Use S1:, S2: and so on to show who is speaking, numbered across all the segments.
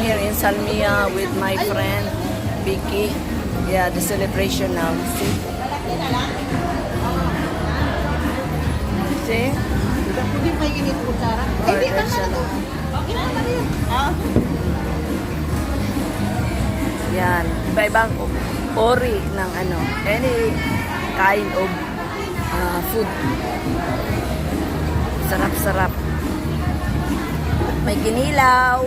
S1: here in Salmia with my friend Vicky. Yeah, the celebration now. See? See?
S2: Hindi pa yung ganito kutsara. Hindi ka na to. Okay na na rin.
S1: Yan. Iba-ibang ori ng ano, any kind of food. Sarap-sarap. May kinilaw,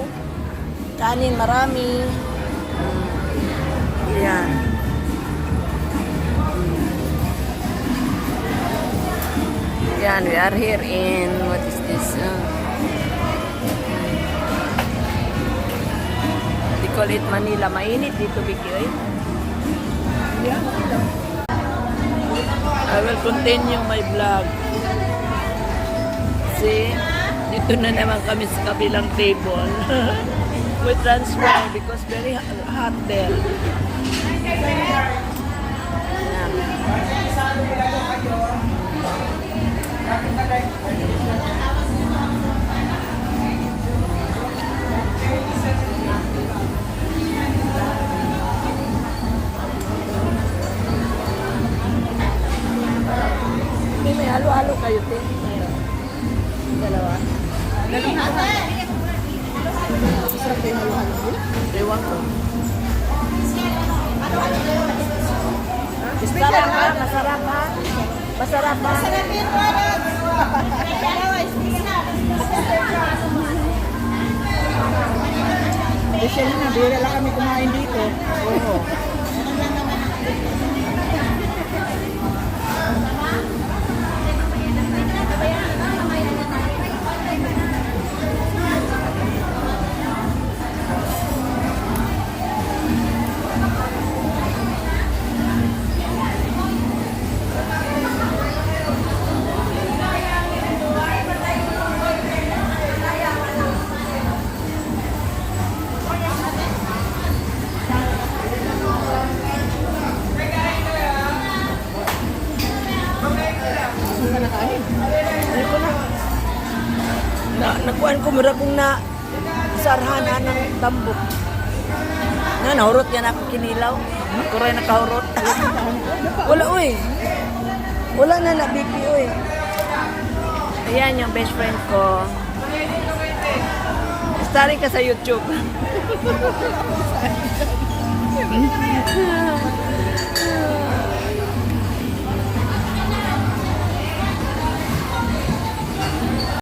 S1: kanin marami. Yan. Yan, we are here in, what is this? They call it Manila. Mainit dito, Vicky, eh? I will continue my vlog. See? Dito na naman kami sa kabilang table. We transfer because very hot there. May halo-halo kayo, te. Dalawa.
S2: Sarap yung halo-halo.
S1: Ewan ko. Masarap ha? Masarap ha? Masarap ha?
S2: Sarap yung products. Usually na, bira lang kami kumain dito. Oo.
S1: Nakuhaan ko mura kong na sarhana ng tambok. Nahurot yan ako kinilaw. Ako rin nakahurot. Wala, uy. Wala na na, Vicky, uy. Ayan yung best friend ko. Starring ka sa YouTube.